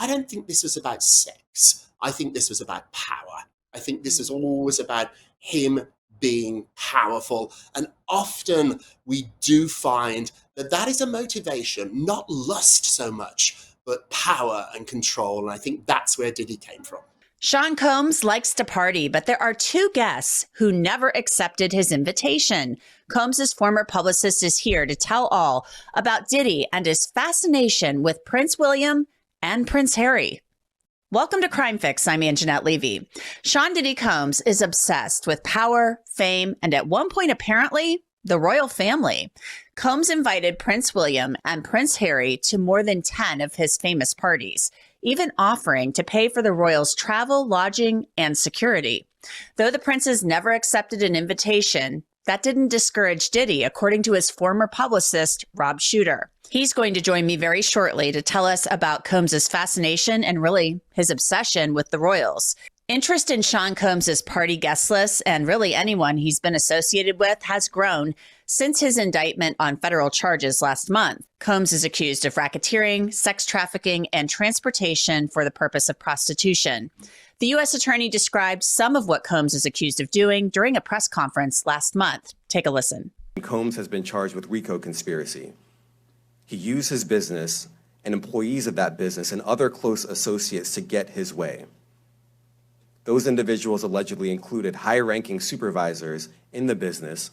I don't think this was about sex. I think this was about power. I think this is always about him being powerful. And often we do find that that is a motivation, not lust so much, but power and control. And I think that's where Diddy came from. Sean Combs likes to party, but there are two guests who never accepted his invitation. Combs' former publicist is here to tell all about Diddy and his fascination with Prince William and Prince Harry. Welcome to Crime Fix. I'm Angenette Levy. Sean Diddy Combs is obsessed with power, fame, and at one point, apparently, the royal family. Combs invited Prince William and Prince Harry to more than 10 of his famous parties, even offering to pay for the royals' travel, lodging, and security. Though the princes never accepted an invitation, that didn't discourage Diddy, according to his former publicist, Rob Shooter. He's going to join me very shortly to tell us about Combs' fascination and really his obsession with the royals. Interest in Sean Combs' party guest list, and really anyone he's been associated with, has grown since his indictment on federal charges last month. Combs is accused of racketeering, sex trafficking, and transportation for the purpose of prostitution. The U.S. attorney described some of what Combs is accused of doing during a press conference last month. Take a listen. Combs has been charged with RICO conspiracy. He used his business and employees of that business and other close associates to get his way. Those individuals allegedly included high-ranking supervisors in the business,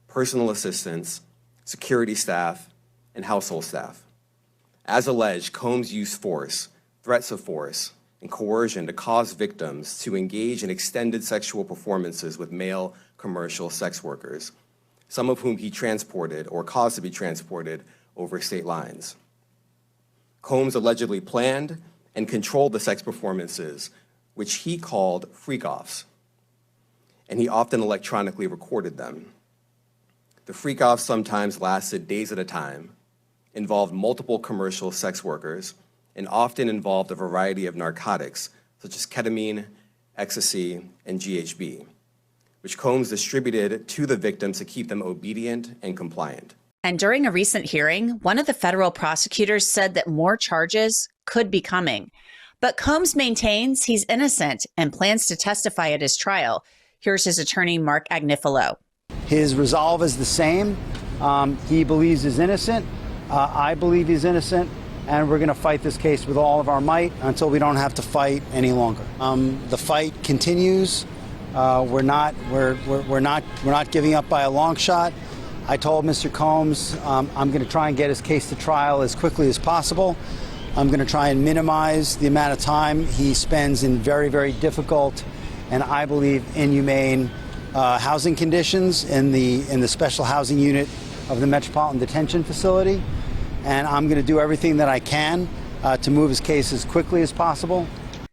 personal assistants, security staff, and household staff. As alleged, Combs used force, threats of force, and coercion to cause victims to engage in extended sexual performances with male commercial sex workers, some of whom he transported or caused to be transported over state lines. Combs allegedly planned and controlled the sex performances, which he called freak-offs, and he often electronically recorded them. The freak-offs sometimes lasted days at a time, involved multiple commercial sex workers, and often involved a variety of narcotics, such as ketamine, ecstasy, and GHB, which Combs distributed to the victims to keep them obedient and compliant. And during a recent hearing, one of the federal prosecutors said that more charges could be coming. But Combs maintains he's innocent and plans to testify at his trial. Here's his attorney, Mark Agnifilo. His resolve is the same. He believes he's innocent. I believe he's innocent. And we're going to fight this case with all of our might until we don't have to fight any longer. The fight continues. We're not giving up by a long shot. I told Mr. Combs I'm going to try and get his case to trial as quickly as possible. I'm going to try and minimize the amount of time he spends in very, very difficult and, I believe, inhumane housing conditions in the special housing unit of the Metropolitan Detention Facility. And I'm going to do everything that I can to move his case as quickly as possible.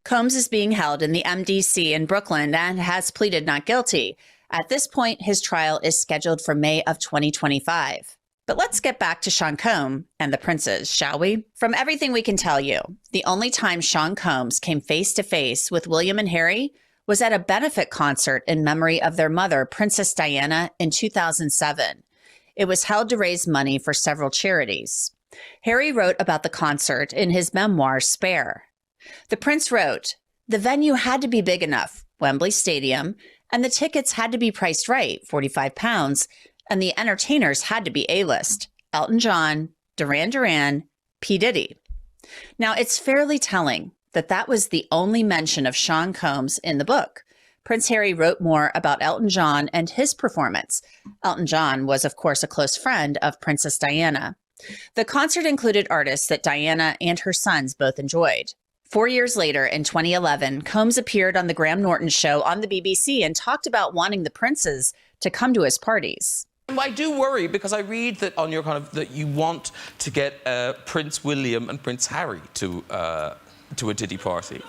Combs is being held in the MDC in Brooklyn and has pleaded not guilty. At this point, his trial is scheduled for May of 2025. But let's get back to Sean Combs and the princes, shall we? From everything we can tell you, the only time Sean Combs came face to face with William and Harry was at a benefit concert in memory of their mother, Princess Diana, in 2007. It was held to raise money for several charities. Harry wrote about the concert in his memoir, Spare. The prince wrote, "The venue had to be big enough, Wembley Stadium, and the tickets had to be priced right, £45, and the entertainers had to be A-list, Elton John, Duran Duran, P. Diddy." Now, it's fairly telling that that was the only mention of Sean Combs in the book. Prince Harry wrote more about Elton John and his performance. Elton John was, of course, a close friend of Princess Diana. The concert included artists that Diana and her sons both enjoyed. 4 years later, in 2011, Combs appeared on the Graham Norton show on the BBC and talked about wanting the princes to come to his parties. I do worry because I read that on your that you want to get Prince William and Prince Harry to a Diddy party.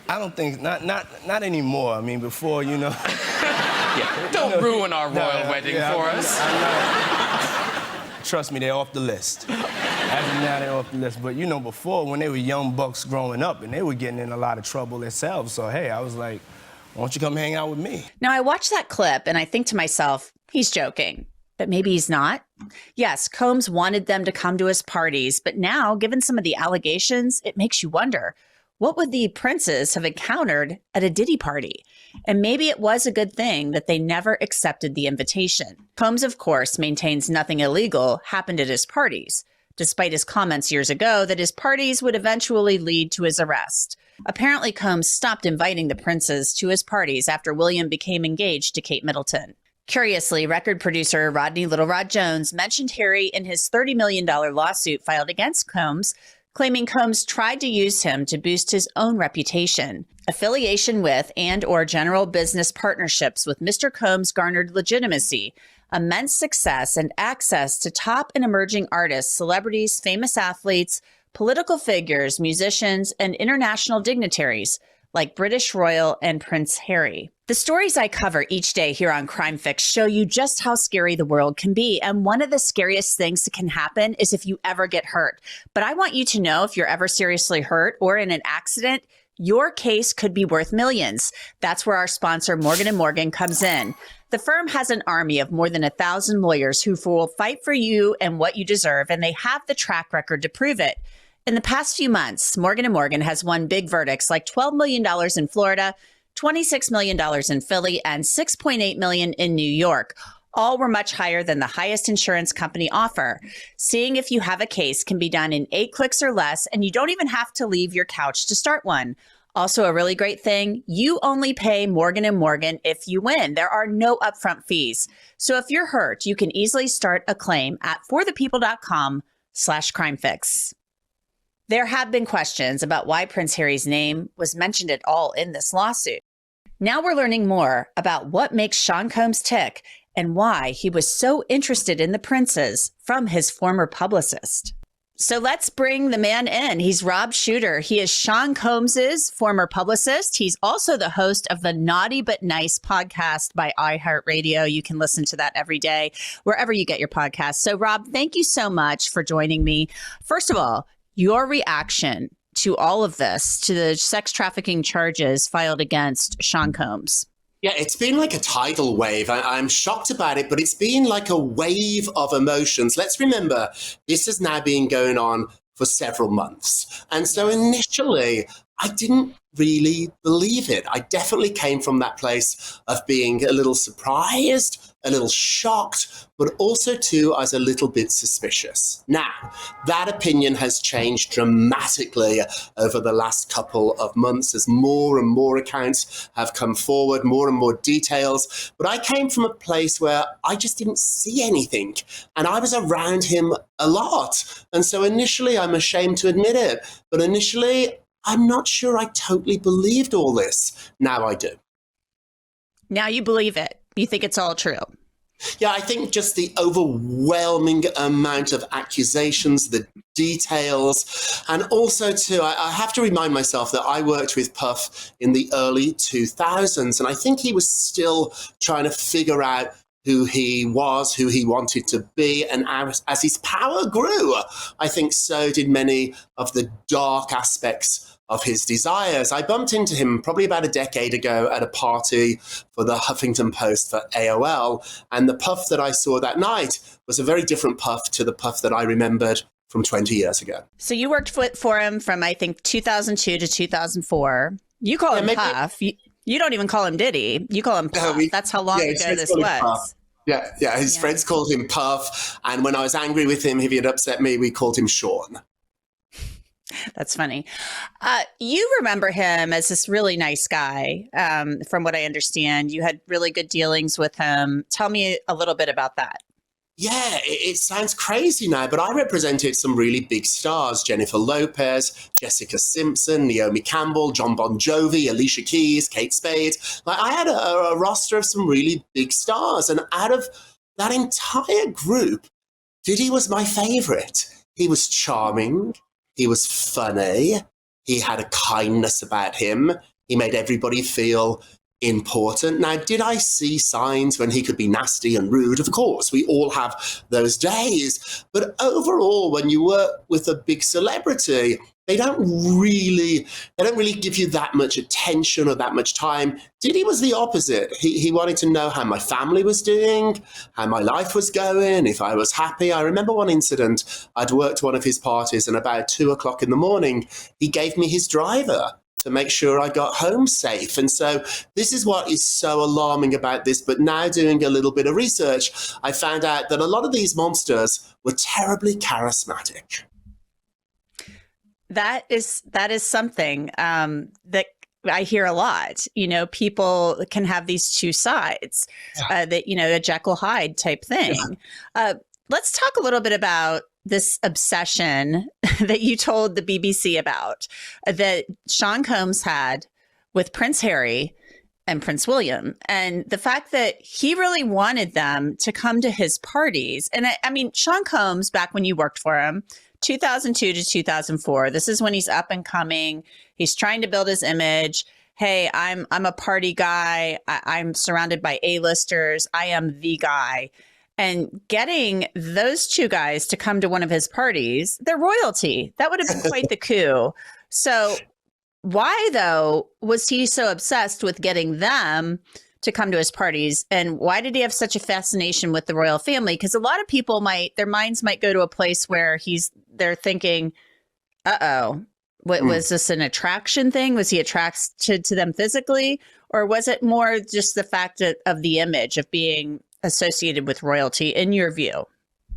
I don't think not anymore. I mean, before, you know. Yeah, don't ruin our royal wedding for us. I know. Trust me, they're off the list. As of now, they're off the list. But, you know, before, when they were young bucks growing up, and they were getting in a lot of trouble themselves. So, hey, I was like, why don't you come hang out with me? Now, I watched that clip, and I think to myself, he's joking. But maybe he's not. Yes, Combs wanted them to come to his parties, but now, given some of the allegations, it makes you wonder, what would the princes have encountered at a Diddy party? And maybe it was a good thing that they never accepted the invitation. Combs, of course, maintains nothing illegal happened at his parties, despite his comments years ago that his parties would eventually lead to his arrest. Apparently, Combs stopped inviting the princes to his parties after William became engaged to Kate Middleton. Curiously, record producer Rodney Little Rod Jones mentioned Harry in his $30 million lawsuit filed against Combs, claiming Combs tried to use him to boost his own reputation. Affiliation with and/or general business partnerships with Mr. Combs garnered legitimacy, immense success, and access to top and emerging artists, celebrities, famous athletes, political figures, musicians, and international dignitaries like British royal and Prince Harry. The stories I cover each day here on Crime Fix show you just how scary the world can be. And one of the scariest things that can happen is if you ever get hurt. But I want you to know, if you're ever seriously hurt or in an accident, your case could be worth millions. That's where our sponsor, Morgan & Morgan, comes in. The firm has an army of more than 1,000 lawyers who will fight for you and what you deserve, and they have the track record to prove it. In the past few months, Morgan & Morgan has won big verdicts like $12 million in Florida, $26 million in Philly, and $6.8 million in New York. All were much higher than the highest insurance company offer. Seeing if you have a case can be done in 8 clicks or less, and you don't even have to leave your couch to start one. Also, a really great thing, you only pay Morgan & Morgan if you win. There are no upfront fees. So if you're hurt, you can easily start a claim at forthepeople.com/crimefix. There have been questions about why Prince Harry's name was mentioned at all in this lawsuit. Now we're learning more about what makes Sean Combs tick and why he was so interested in the princes from his former publicist. So let's bring the man in. He's Rob Shooter. He is Sean Combs's former publicist. He's also the host of the Naughty But Nice podcast by iHeartRadio. You can listen to that every day, wherever you get your podcasts. So Rob, thank you so much for joining me. First of all, your reaction to all of this, to the sex trafficking charges filed against Sean Combs. Yeah, it's been like a tidal wave. I'm shocked about it, but it's been like a wave of emotions. Let's remember, this has now been going on for several months. And so initially, I didn't really believe it. I definitely came from that place of being a little surprised, a little shocked, but also too, I was a little bit suspicious. Now, that opinion has changed dramatically over the last couple of months as more and more accounts have come forward, more and more details. But I came from a place where I just didn't see anything, and I was around him a lot. And so initially, I'm ashamed to admit it, but initially, I'm not sure I totally believed all this. Now I do. Now you believe it. You think it's all true. Yeah, I think just the overwhelming amount of accusations, the details, and also too, I have to remind myself that I worked with Puff in the early 2000s, and I think he was still trying to figure out who he was, who he wanted to be. And as his power grew, I think so did many of the dark aspects of his desires. I bumped into him probably about a decade ago at a party for the Huffington Post for AOL. And the Puff that I saw that night was a very different Puff to the Puff that I remembered from 20 years ago. So you worked for him from, I think, 2002 to 2004. You call him Puff. You don't even call him Diddy. You call him Puff. That's how long ago this was. Yeah, his friends called him Puff. And when I was angry with him, if he had upset me, we called him Sean. That's funny. You remember him as this really nice guy, from what I understand. You had really good dealings with him. Tell me a little bit about that. Yeah, it sounds crazy now, but I represented some really big stars: Jennifer Lopez, Jessica Simpson, Naomi Campbell, John Bon Jovi, Alicia Keys, Kate Spade. Like, I had a roster of some really big stars, and out of that entire group, Diddy was my favorite. He was charming. He was funny. He had a kindness about him. He made everybody feel important. Now, did I see signs when he could be nasty and rude? Of course, we all have those days. But overall, when you work with a big celebrity, they don't really give you that much attention or that much time. Diddy was the opposite. He wanted to know how my family was doing, how my life was going, if I was happy. I remember one incident, I'd worked one of his parties, and about 2:00 in the morning, he gave me his driver to make sure I got home safe. And so this is what is so alarming about this. But now doing a little bit of research, I found out that a lot of these monsters were terribly charismatic. That is something that I hear a lot. People can have these two sides, that, a Jekyll Hyde type thing. Yeah. Let's talk a little bit about this obsession that you told the BBC about, that Sean Combs had with Prince Harry and Prince William, and the fact that he really wanted them to come to his parties. And I mean, Sean Combs, back when you worked for him, 2002 to 2004, this is when he's up and coming. He's trying to build his image. Hey, I'm a party guy. I'm surrounded by A-listers. I am the guy. And getting those two guys to come to one of his parties, they're royalty. That would have been quite the coup. So why, though, was he so obsessed with getting them to come to his parties? And why did he have such a fascination with the royal family? Because a lot of people their minds might go to a place where they're thinking, was this an attraction thing? Was he attracted to them physically? Or was it more just the fact of the image of being associated with royalty, in your view?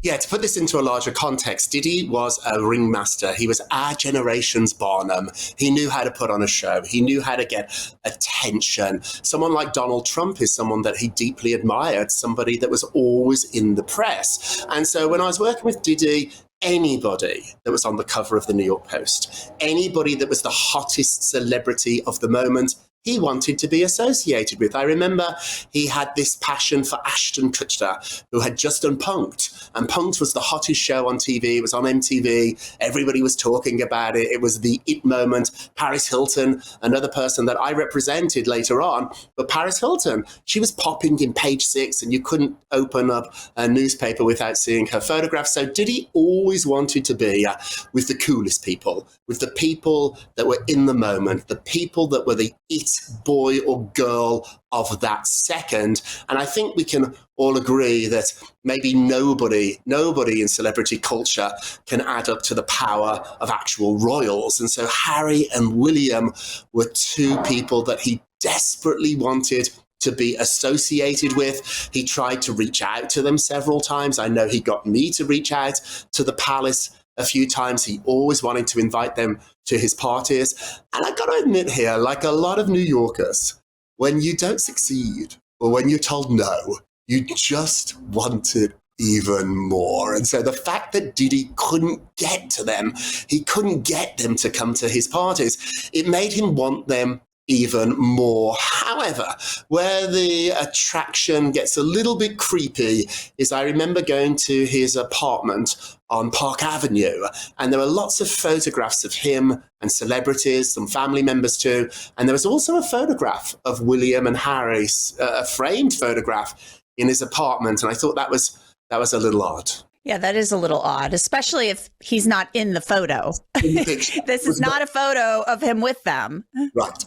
Yeah, to put this into a larger context, Diddy was a ringmaster. He was our generation's Barnum. He knew how to put on a show. He knew how to get attention. Someone like Donald Trump is someone that he deeply admired, somebody that was always in the press. And so when I was working with Diddy, anybody that was on the cover of the New York Post, anybody that was the hottest celebrity of the moment, he wanted to be associated with. I remember he had this passion for Ashton Kutcher, who had just done Punk'd. And Punk'd was the hottest show on TV. It was on MTV. Everybody was talking about it. It was the it moment. Paris Hilton, another person that I represented later on. But Paris Hilton, she was popping in Page Six, and you couldn't open up a newspaper without seeing her photograph. So Diddy always wanted to be with the coolest people, with the people that were in the moment, the people that were the it boy or girl of that second. And I think we can all agree that maybe nobody in celebrity culture can add up to the power of actual royals. And so Harry and William were two people that he desperately wanted to be associated with. He tried to reach out to them several times. I know he got me to reach out to the palace a few times. He always wanted to invite them to his parties. And I got to admit here, like a lot of New Yorkers, when you don't succeed or when you're told no, you just wanted even more. And so the fact that Diddy couldn't get to them, he couldn't get them to come to his parties, it made him want them even more. However, where the attraction gets a little bit creepy is I remember going to his apartment on Park Avenue, and there were lots of photographs of him and celebrities, some family members too, and there was also a photograph of William and Harry, a framed photograph in his apartment, and I thought that was a little odd. Yeah, that is a little odd, especially if he's not in the photo. This is not a photo of him with them. Right.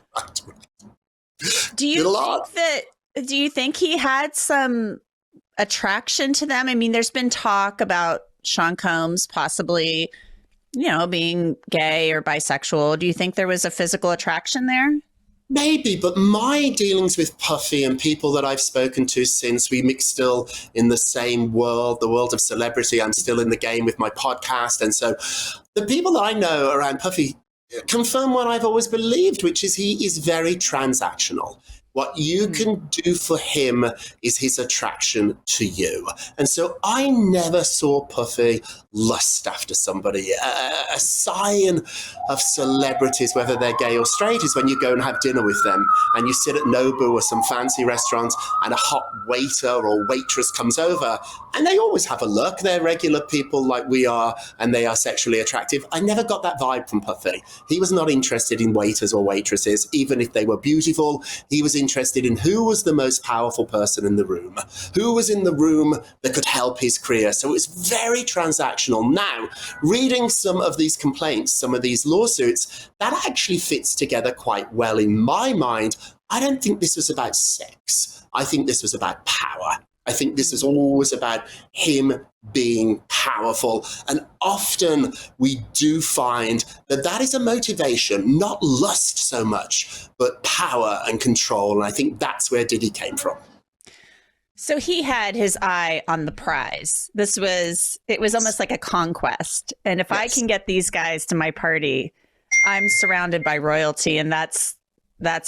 Do you think he had some attraction to them? I mean, there's been talk about Sean Combs possibly, being gay or bisexual. Do you think there was a physical attraction there? Maybe, but my dealings with Puffy and people that I've spoken to since, we mix still in the same world, the world of celebrity. I'm still in the game with my podcast. And so the people that I know around Puffy confirm what I've always believed, which is he is very transactional. What you can do for him is his attraction to you. And so I never saw Puffy lust after somebody. A sign of celebrities, whether they're gay or straight, is when you go and have dinner with them and you sit at Nobu or some fancy restaurant and a hot waiter or waitress comes over and they always have a look. They're regular people like we are and they are sexually attractive. I never got that vibe from Puffy. He was not interested in waiters or waitresses, even if they were beautiful. He was interested in who was the most powerful person in the room, who was in the room that could help his career. So it was very transactional. Now, reading some of these complaints, some of these lawsuits, that actually fits together quite well in my mind. I don't think this was about sex. I think this was about power. I think this is always about him being powerful. And often we do find that that is a motivation, not lust so much, but power and control. And I think that's where Diddy came from. So he had his eye on the prize. It was almost like a conquest. And if I can get these guys to my party, I'm surrounded by royalty, and that's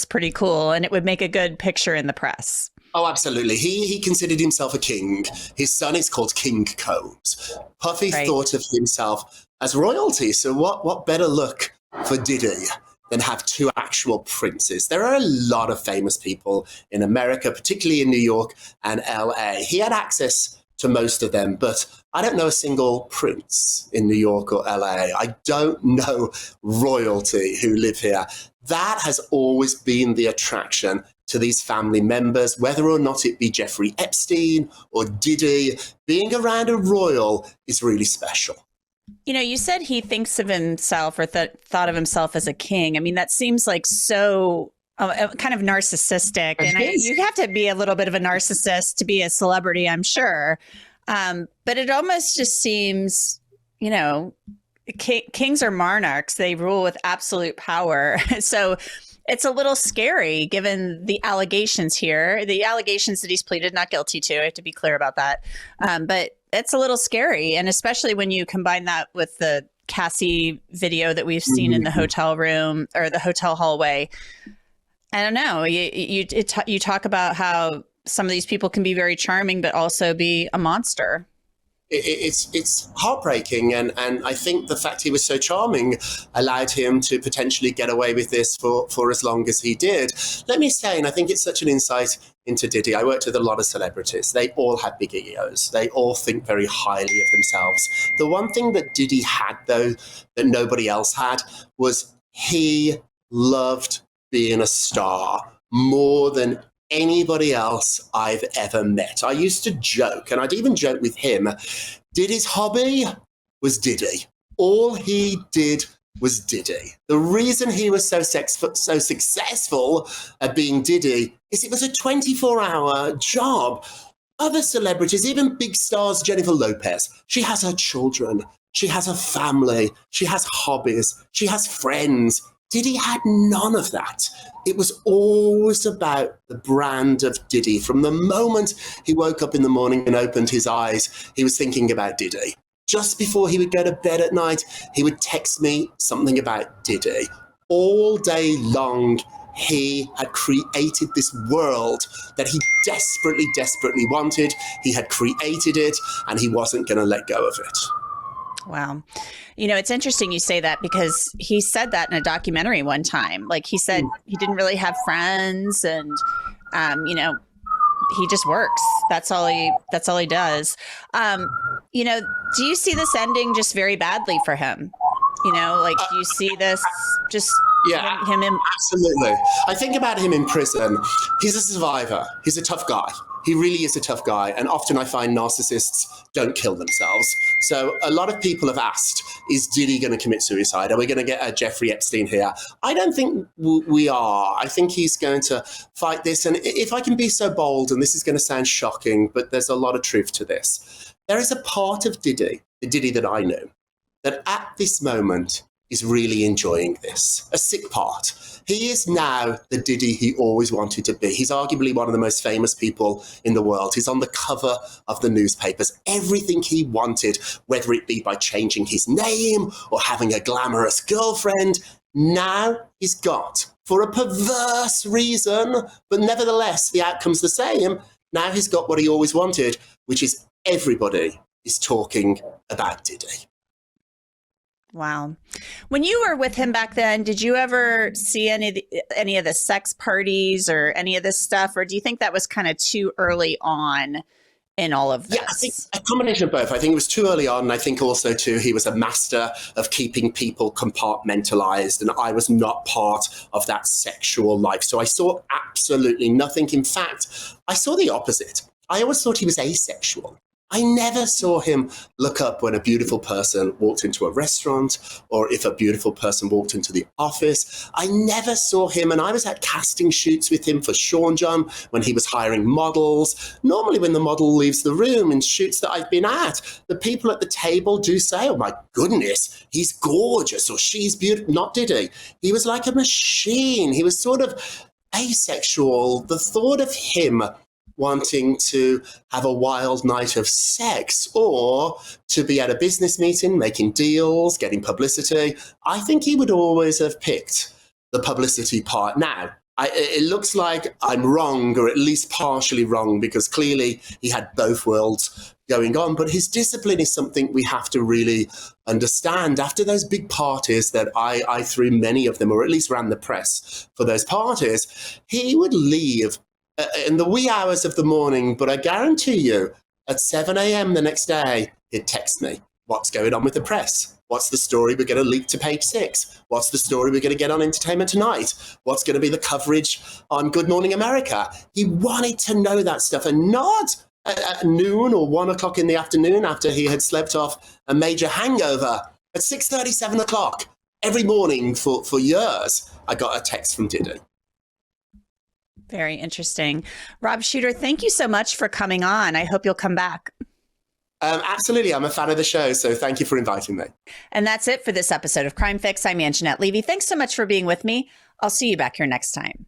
pretty cool. And it would make a good picture in the press. Oh, absolutely. He considered himself a king. His son is called King Combs. Puffy thought of himself as royalty. So what better look for Diddy than have two actual princes? There are a lot of famous people in America, particularly in New York and LA. He had access to most of them, but I don't know a single prince in New York or LA. I don't know royalty who live here. That has always been the attraction to these family members, whether or not it be Jeffrey Epstein or Diddy. Being around a royal is really special. You know, you said he thinks of himself or thought of himself as a king. I mean, that seems like so kind of narcissistic. And you have to be a little bit of a narcissist to be a celebrity, I'm sure. But it almost just seems, you know, kings are monarchs. They rule with absolute power. So it's a little scary given the allegations here, the allegations that he's pleaded not guilty to. I have to be clear about that. But it's a little scary. And especially when you combine that with the Cassie video that we've seen in the hotel room or the hotel hallway. I don't know. You talk about how some of these people can be very charming, but also be a monster. It's heartbreaking, and I think the fact he was so charming allowed him to potentially get away with this for as long as he did. Let me say, and I think it's such an insight into Diddy, I worked with a lot of celebrities. They all have big egos. They all think very highly of themselves. The one thing that Diddy had, though, that nobody else had, was he loved being a star more than anybody else I've ever met. I used to joke, and I'd even joke with him, Diddy's hobby was Diddy. All he did was Diddy. The reason he was so successful at being Diddy is it was a 24-hour job. Other celebrities, even big stars, Jennifer Lopez, she has her children, she has a family, she has hobbies, she has friends. Diddy had none of that. It was always about the brand of Diddy. From the moment he woke up in the morning and opened his eyes, he was thinking about Diddy. Just before he would go to bed at night, he would text me something about Diddy. All day long, he had created this world that he desperately, desperately wanted. He had created it, and he wasn't going to let go of it. Wow. You know, it's interesting you say that because he said that in a documentary one time. Like he said he didn't really have friends and, you know, he just works. That's all he does. You know, do you see this ending just very badly for him? You know, like do you see this just him in? Absolutely. I think about him in prison. He's a survivor. He's a tough guy. He really is a tough guy. And often I find narcissists don't kill themselves. So a lot of people have asked, is Diddy going to commit suicide? Are we going to get a Jeffrey Epstein here? I don't think we are. I think he's going to fight this. And if I can be so bold, and this is going to sound shocking, but there's a lot of truth to this. There is a part of Diddy, the Diddy that I know, that at this moment is really enjoying this. A sick part. He is now the Diddy he always wanted to be. He's arguably one of the most famous people in the world. He's on the cover of the newspapers. Everything he wanted, whether it be by changing his name or having a glamorous girlfriend, now he's got. For a perverse reason, but nevertheless, the outcome's the same. Now he's got what he always wanted, which is everybody is talking about Diddy. Wow. When you were with him back then, did you ever see any of the sex parties or any of this stuff? Or do you think that was kind of too early on in all of this? Yeah, I think a combination of both. I think it was too early on. And I think also, too, he was a master of keeping people compartmentalized. And I was not part of that sexual life. So I saw absolutely nothing. In fact, I saw the opposite. I always thought he was asexual. I never saw him look up when a beautiful person walked into a restaurant or if a beautiful person walked into the office. I never saw him, and I was at casting shoots with him for Sean John when he was hiring models. Normally when the model leaves the room in shoots that I've been at, the people at the table do say, oh my goodness, he's gorgeous or she's beautiful. Not Diddy. He was like a machine. He was sort of asexual. The thought of him wanting to have a wild night of sex or to be at a business meeting, making deals, getting publicity, I think he would always have picked the publicity part. Now, it looks like I'm wrong, or at least partially wrong, because clearly he had both worlds going on. But his discipline is something we have to really understand. After those big parties that I threw many of them, or at least ran the press for those parties, he would leave in the wee hours of the morning, but I guarantee you, at 7 a.m. the next day, he'd text me, what's going on with the press? What's the story we're going to leak to Page 6? What's the story we're going to get on Entertainment Tonight? What's going to be the coverage on Good Morning America? He wanted to know that stuff, and not at noon or 1 o'clock in the afternoon after he had slept off a major hangover. At 6:30, 7 o'clock, every morning for years, I got a text from Diddy. Very interesting. Rob Shuter, thank you so much for coming on. I hope you'll come back. Absolutely. I'm a fan of the show, so thank you for inviting me. And that's it for this episode of Crime Fix. I'm Angenette Levy. Thanks so much for being with me. I'll see you back here next time.